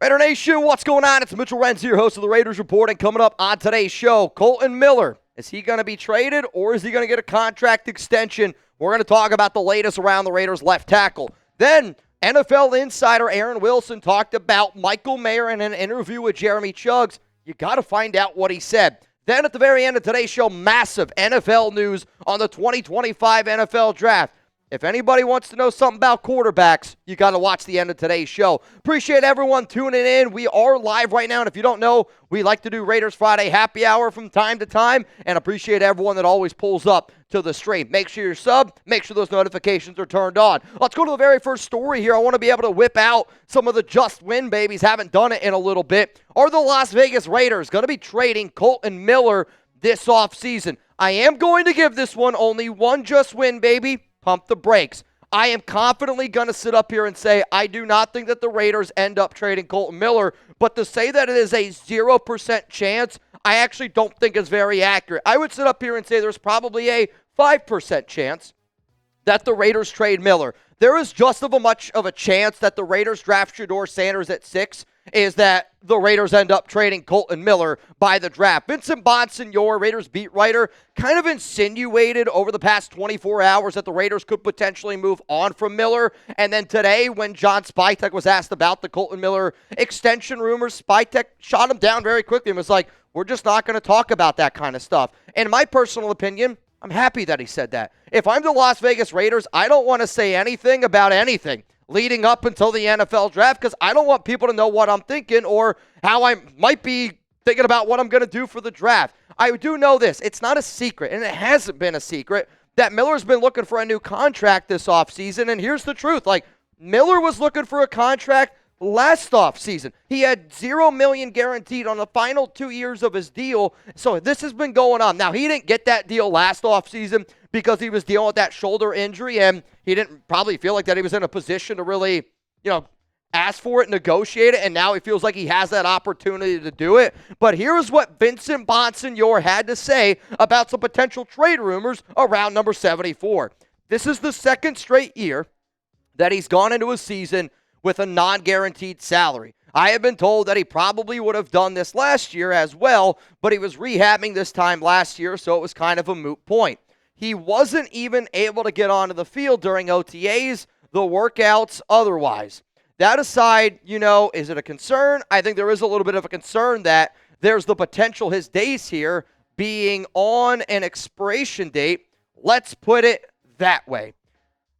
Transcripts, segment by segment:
Raider Nation, what's going on? It's Mitchell Renz, your host of the Raiders Report, and coming up on today's show, Kolton Miller. Is he going to be traded, or is he going to get a contract extension? We're going to talk about the latest around the Raiders left tackle. Then, NFL insider Aaron Wilson talked about Michael Mayer in an interview with Jeremy Chuggs. You got to find out what he said. Then at the very end of today's show, massive NFL news on the 2025 NFL Draft. If anybody wants to know something about quarterbacks, you got to watch the end of today's show. Appreciate everyone tuning in. We are live right now, and if you don't know, we like to do Raiders Friday happy hour from time to time, and appreciate everyone that always pulls up to the stream. Make sure you're subbed. Make sure those notifications are turned on. Let's go to the very first story here. I want to be able to whip out some of the just win babies. Haven't done it in a little bit. Are the Las Vegas Raiders going to be trading Kolton Miller this offseason? I am going to give this one only one just win, baby. Pump the brakes. I am confidently going to sit up here and say I do not think that the Raiders end up trading Kolton Miller, but to say that it is a 0% chance, I actually don't think is very accurate. I would sit up here and say there's probably a 5% chance that the Raiders trade Miller. There is just as much of a chance that the Raiders draft Shedeur Sanders at 6 is that the Raiders end up trading Kolton Miller by the draft. Vincent Bonsignore, Raiders beat writer, kind of insinuated over the past 24 hours that the Raiders could potentially move on from Miller. And then today, when John Spytek was asked about the Kolton Miller extension rumors, Spytek shot him down very quickly and was like, we're just not going to talk about that kind of stuff. In my personal opinion, I'm happy that he said that. If I'm the Las Vegas Raiders, I don't want to say anything about anything leading up until the NFL draft because I don't want people to know what I'm thinking or how I might be thinking about what I'm going to do for the draft. I do know this. It's not a secret, and it hasn't been a secret, that Miller's been looking for a new contract this offseason, and here's the truth. Miller was looking for a contract last offseason. He had $0 million guaranteed on the final 2 years of his deal, so this has been going on. Now, he didn't get that deal last offseason because he was dealing with that shoulder injury, and he didn't probably feel like that he was in a position to really, ask for it, negotiate it, and now he feels like he has that opportunity to do it. But here's what Vincent Bonsignore had to say about some potential trade rumors around number 74. This is the second straight year that he's gone into a season with a non-guaranteed salary. I have been told that he probably would have done this last year as well, but he was rehabbing this time last year, so it was kind of a moot point. He wasn't even able to get onto the field during OTAs, the workouts, otherwise. That aside, is it a concern? I think there is a little bit of a concern that there's the potential his days here being on an expiration date. Let's put it that way.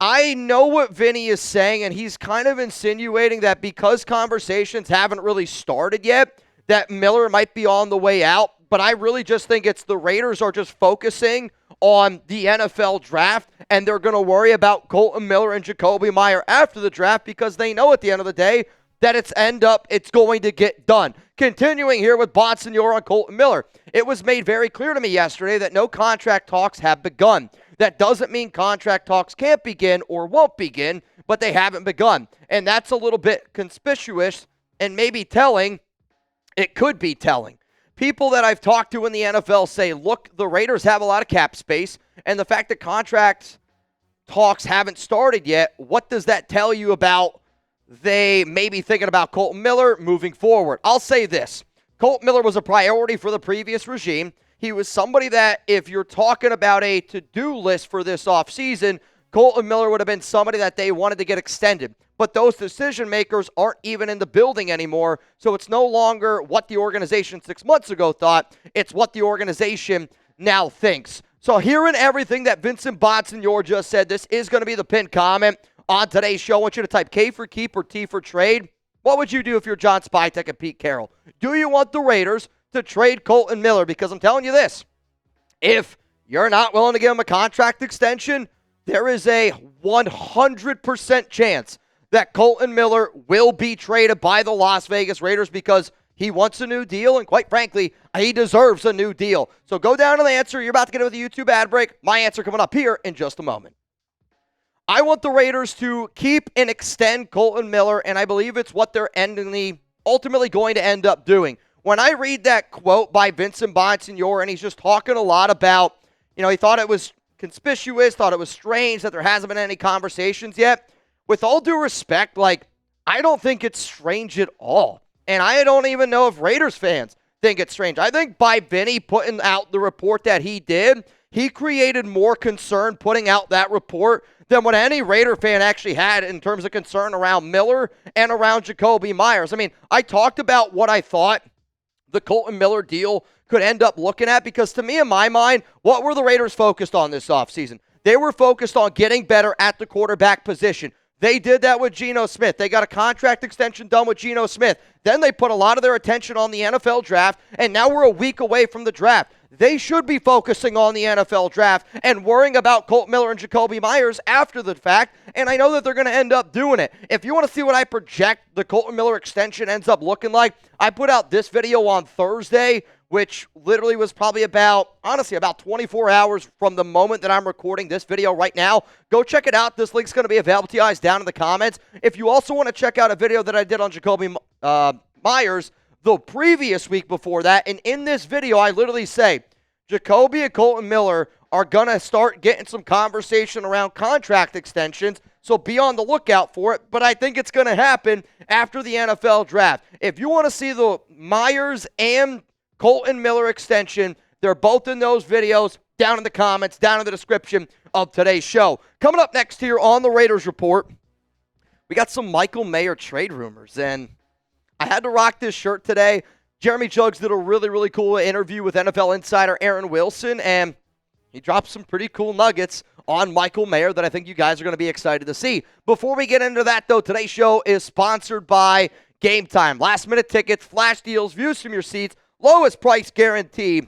I know what Vinny is saying, and he's kind of insinuating that because conversations haven't really started yet, that Miller might be on the way out. But I really just think it's the Raiders are just focusing on the NFL draft, and they're going to worry about Kolton Miller and Jacoby Meyer after the draft because they know at the end of the day that it's going to get done. Continuing here with Bonsignore on Kolton Miller. It was made very clear to me yesterday that no contract talks have begun. That doesn't mean contract talks can't begin or won't begin, but they haven't begun. And that's a little bit conspicuous and maybe telling. It could be telling. People that I've talked to in the NFL say, look, the Raiders have a lot of cap space, and the fact that contract talks haven't started yet, what does that tell you about they may be thinking about Kolton Miller moving forward? I'll say this. Kolton Miller was a priority for the previous regime. He was somebody that, if you're talking about a to-do list for this offseason, Kolton Miller would have been somebody that they wanted to get extended. But those decision makers aren't even in the building anymore, so it's no longer what the organization 6 months ago thought. It's what the organization now thinks. So hearing everything that Vincent Bonsignore just said, this is going to be the pinned comment on today's show. I want you to type K for keep or T for trade. What would you do if you're John Spytek and Pete Carroll? Do you want the Raiders to trade Kolton Miller? Because I'm telling you this, if you're not willing to give him a contract extension, there is a 100% chance that Kolton Miller will be traded by the Las Vegas Raiders because he wants a new deal, and quite frankly, he deserves a new deal. So go down to the answer. You're about to get into the YouTube ad break. My answer coming up here in just a moment. I want the Raiders to keep and extend Kolton Miller, and I believe it's what they're ultimately going to end up doing. When I read that quote by Vincent Bonsignore, and he's just talking a lot about, he thought it was conspicuous, thought it was strange that there hasn't been any conversations yet. With all due respect, I don't think it's strange at all. And I don't even know if Raiders fans think it's strange. I think by Vinny putting out the report that he did, he created more concern putting out that report than what any Raider fan actually had in terms of concern around Miller and around Jakobi Meyers. I mean, I talked about what I thought the Kolton Miller deal could end up looking at, because to me, in my mind, what were the Raiders focused on this offseason? They were focused on getting better at the quarterback position. They did that with Geno Smith. They got a contract extension done with Geno Smith. Then they put a lot of their attention on the NFL draft, and now we're a week away from the draft. They should be focusing on the NFL draft and worrying about Kolton Miller and Jakobi Meyers after the fact, and I know that they're going to end up doing it. If you want to see what I project the Kolton Miller extension ends up looking like, I put out this video on Thursday, which literally was probably about 24 hours from the moment that I'm recording this video right now. Go check it out. This link's going to be available to you guys down in the comments. If you also want to check out a video that I did on Jakobi Meyers the previous week before that, and in this video, I literally say, Jakobi and Kolton Miller are going to start getting some conversation around contract extensions, so be on the lookout for it, but I think it's going to happen after the NFL draft. If you want to see the Meyers and Kolton Miller extension, they're both in those videos down in the comments, down in the description of today's show. Coming up next here on the Raiders Report, we got some Michael Mayer trade rumors, and I had to rock this shirt today. Jeremy Chuggs did a really, really cool interview with NFL insider Aaron Wilson, and he dropped some pretty cool nuggets on Michael Mayer that I think you guys are going to be excited to see. Before we get into that, though, today's show is sponsored by Game Time. Last-minute tickets, flash deals, views from your seats, lowest price guarantee,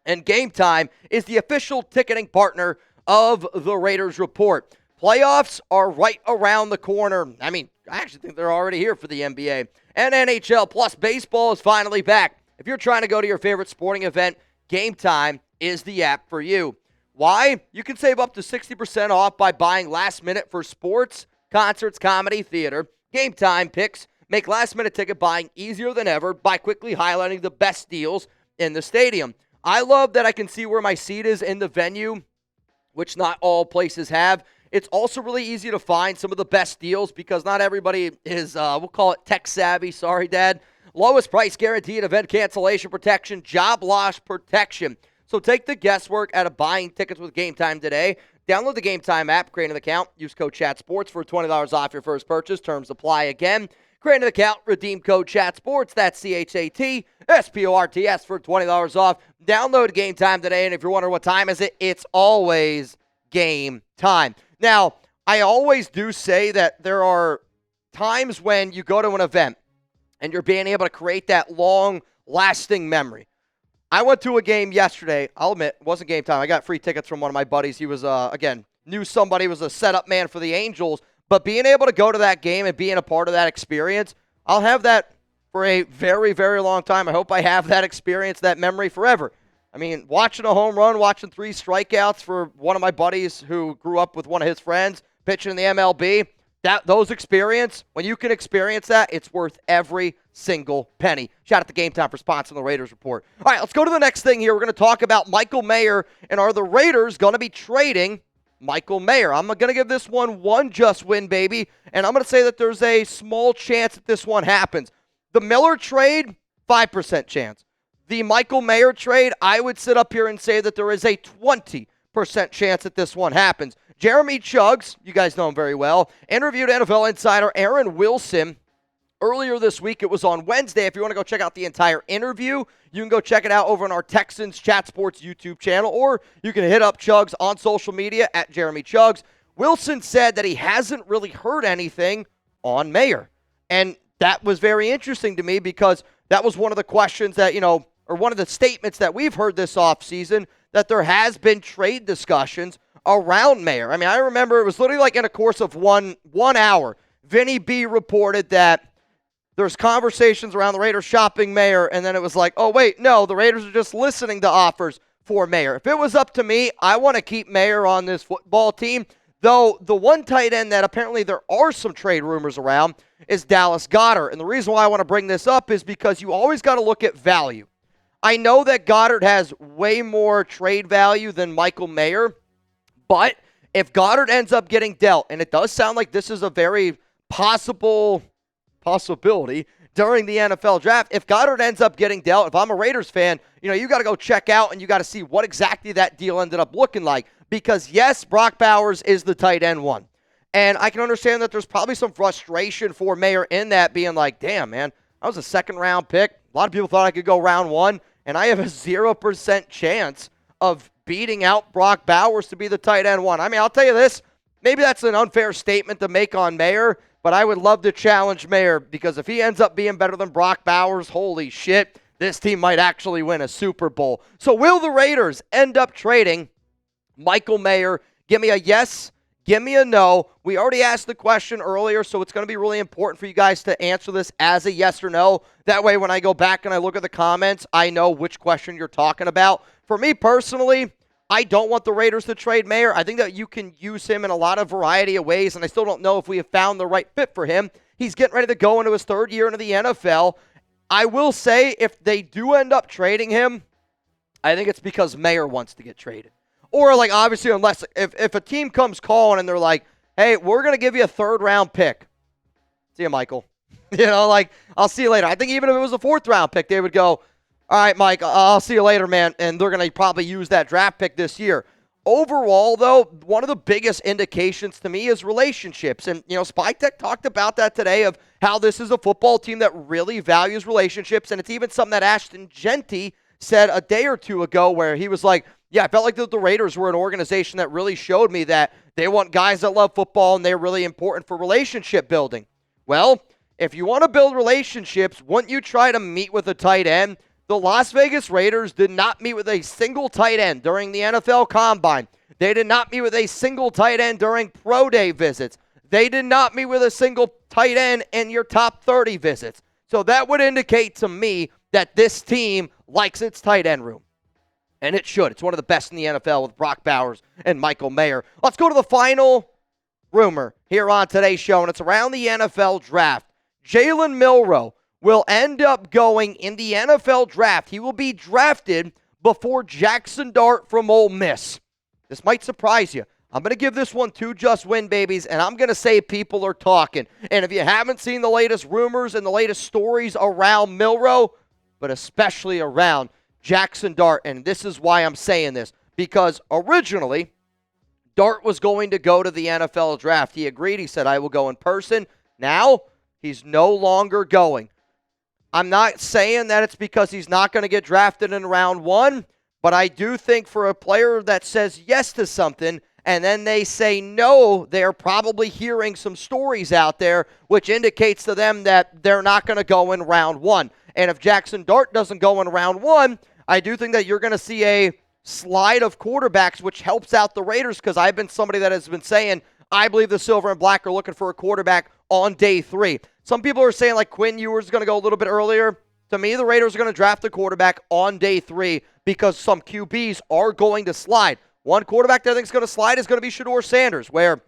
and Game Time is the official ticketing partner of the Raiders Report. Playoffs are right around the corner. I mean, I actually think they're already here for the NBA. And NHL, plus baseball is finally back. If you're trying to go to your favorite sporting event, Game Time is the app for you. Why? You can save up to 60% off by buying last minute for sports, concerts, comedy, theater. Game Time picks make last-minute ticket buying easier than ever by quickly highlighting the best deals in the stadium. I love that I can see where my seat is in the venue, which not all places have. It's also really easy to find some of the best deals because not everybody is, we'll call it tech savvy. Sorry, Dad. Lowest price guaranteed, event cancellation protection, job loss protection. So take the guesswork out of buying tickets with Game Time today. Download the Game Time app, create an account, use code ChatSports for $20 off your first purchase. Terms apply again. Create an account, redeem code ChatSports, that's CHATSPORTS for $20 off. Download Game Time today, and if you're wondering what time is it, it's always game time. Now, I always do say that there are times when you go to an event and you're being able to create that long-lasting memory. I went to a game yesterday. I'll admit, it wasn't Game Time. I got free tickets from one of my buddies. He was, knew somebody was a setup man for the Angels. But being able to go to that game and being a part of that experience, I'll have that for a very, very long time. I hope I have that experience, that memory forever. I mean, watching a home run, watching 3 strikeouts for one of my buddies who grew up with one of his friends pitching in the MLB, those experience, when you can experience that, it's worth every single penny. Shout out to Game Time for sponsoring the Raiders Report. All right, let's go to the next thing here. We're going to talk about Michael Mayer, and are the Raiders going to be trading Michael Mayer? I'm going to give this one just win, baby, and I'm going to say that there's a small chance that this one happens. The Miller trade, 5% chance. The Michael Mayer trade, I would sit up here and say that there is a 20% chance that this one happens. Jeremy Chuggs, you guys know him very well, interviewed NFL insider Aaron Wilson earlier this week. It was on Wednesday. If you want to go check out the entire interview, you can go check it out over on our Texans Chat Sports YouTube channel, or you can hit up Chuggs on social media at Jeremy Chuggs. Wilson said that he hasn't really heard anything on Mayer. And that was very interesting to me because that was one of the questions that, or one of the statements that we've heard this offseason, that there has been trade discussions around Mayer. I mean, I remember it was literally like in a course of one hour, Vinny B reported that there's conversations around the Raiders shopping Mayer, and then it was like, oh, wait, no, the Raiders are just listening to offers for Mayer. If it was up to me, I want to keep Mayer on this football team, though the one tight end that apparently there are some trade rumors around is Dallas Goedert. And the reason why I want to bring this up is because you always got to look at value. I know that Goedert has way more trade value than Michael Mayer, but if Goedert ends up getting dealt, and it does sound like this is a very possibility, during the NFL draft. If Goddard ends up getting dealt, if I'm a Raiders fan, you got to go check out and you got to see what exactly that deal ended up looking like. Because, yes, Brock Bowers is the tight end one. And I can understand that there's probably some frustration for Mayer in that, being like, damn, man, I was a second-round pick. A lot of people thought I could go round one, and I have a 0% chance of beating out Brock Bowers to be the tight end one. I mean, I'll tell you this, maybe that's an unfair statement to make on Mayer, but I would love to challenge Mayer, because if he ends up being better than Brock Bowers, holy shit, this team might actually win a Super Bowl. So will the Raiders end up trading Michael Mayer? Give me a yes. Give me a no. We already asked the question earlier, so it's going to be really important for you guys to answer this as a yes or no. That way, when I go back and I look at the comments, I know which question you're talking about. For me personally, I don't want the Raiders to trade Mayer. I think that you can use him in a lot of variety of ways, and I still don't know if we have found the right fit for him. He's getting ready to go into his third year into the NFL. I will say, if they do end up trading him, I think it's because Mayer wants to get traded. Or, obviously, unless if a team comes calling and they're like, hey, we're going to give you a third-round pick. See you, Michael. I'll see you later. I think even if it was a fourth-round pick, they would go, all right, Mike, I'll see you later, man. And they're going to probably use that draft pick this year. Overall, though, one of the biggest indications to me is relationships. And, Spy Tech talked about that today, of how this is a football team that really values relationships. And it's even something that Ashton Genty said a day or two ago, where he was like, yeah, I felt like the Raiders were an organization that really showed me that they want guys that love football and they're really important for relationship building. Well, if you want to build relationships, wouldn't you try to meet with a tight end? The Las Vegas Raiders did not meet with a single tight end during the NFL Combine. They did not meet with a single tight end during pro day visits. They did not meet with a single tight end in your top 30 visits. So that would indicate to me that this team likes its tight end room. And it should. It's one of the best in the NFL with Brock Bowers and Michael Mayer. Let's go to the final rumor here on today's show, and it's around the NFL draft. Jalen Milroe will end up going in the NFL draft. He will be drafted before Jackson Dart from Ole Miss. This might surprise you. I'm going to give this one 2 just win babies, and I'm going to say people are talking. And if you haven't seen the latest rumors and the latest stories around Milroe, but especially around Jackson Dart, and this is why I'm saying this, because originally Dart was going to go to the NFL draft. He agreed. He said, I will go in person. Now he's no longer going. I'm not saying that it's because he's not going to get drafted in round 1, but I do think for a player that says yes to something and then they say no, they're probably hearing some stories out there which indicates to them that they're not going to go in round 1. And if Jackson Dart doesn't go in round 1, I do think that you're going to see a slide of quarterbacks, which helps out the Raiders, because I've been somebody that has been saying, I believe the Silver and Black are looking for a quarterback on day 3. Some people are saying like Quinn Ewers is going to go a little bit earlier. To me, the Raiders are going to draft a quarterback on day 3 because some QBs are going to slide. One quarterback that I think is going to slide is going to be Shedeur Sanders, where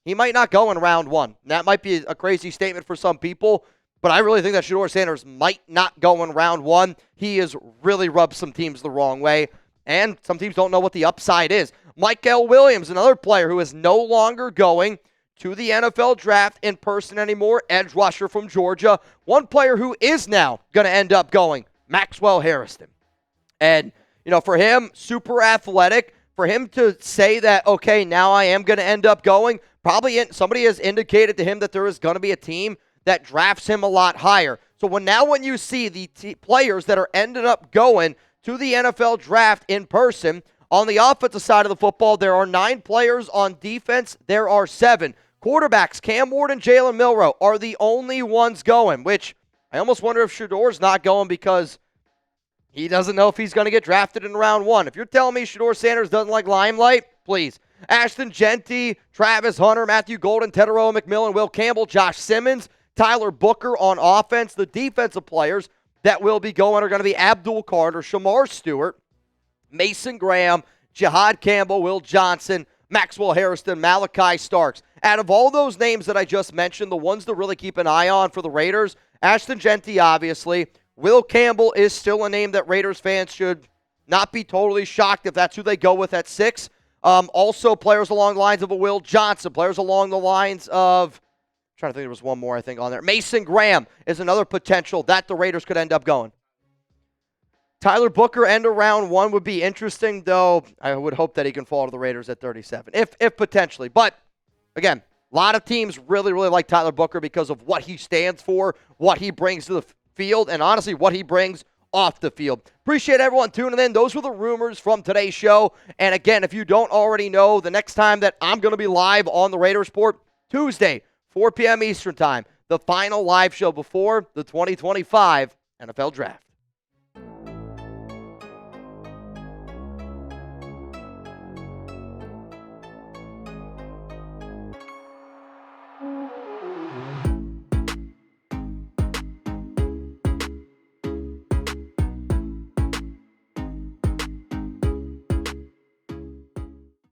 he might not go in round 1. That might be a crazy statement for some people, but I really think that Shedeur Sanders might not go in round 1. He has really rubbed some teams the wrong way, and some teams don't know what the upside is. Michael Williams, another player who is no longer going to the NFL draft in person anymore, edge rusher from Georgia. One player who is now going to end up going, Maxwell Harrison. And, for him, super athletic. For him to say that, okay, now I am going to end up going, probably somebody has indicated to him that there is going to be a team that drafts him a lot higher. So when you see the players that are ended up going to the NFL draft in person, on the offensive side of the football, there are 9 players. On defense, there are 7. Quarterbacks, Cam Ward and Jalen Milroe are the only ones going, which I almost wonder if Shedeur's not going because he doesn't know if he's going to get drafted in round 1. If you're telling me Shedeur Sanders doesn't like limelight, please. Ashton Genty, Travis Hunter, Matthew Golden, Teteroa McMillan, Will Campbell, Josh Simmons, Tyler Booker on offense. The defensive players that will be going are going to be Abdul Carter, Shamar Stewart, Mason Graham, Jihad Campbell, Will Johnson, Maxwell Harrison, Malachi Starks. Out of all those names that I just mentioned, the ones to really keep an eye on for the Raiders, Ashton Genty, obviously. Will Campbell is still a name that Raiders fans should not be totally shocked if that's who they go with at 6. Also, players along the lines of a Will Johnson, players along the lines of, I'm trying to think, there was one more, I think, on there. Mason Graham is another potential that the Raiders could end up going. Tyler Booker end of round 1 would be interesting, though. I would hope that he can fall to the Raiders at 37, if potentially. But, again, a lot of teams really, really like Tyler Booker because of what he stands for, what he brings to the field, and honestly, what he brings off the field. Appreciate everyone tuning in. Those were the rumors from today's show. And, again, if you don't already know, the next time that I'm going to be live on the Raiders Report, Tuesday, 4 p.m. Eastern Time, the final live show before the 2025 NFL Draft.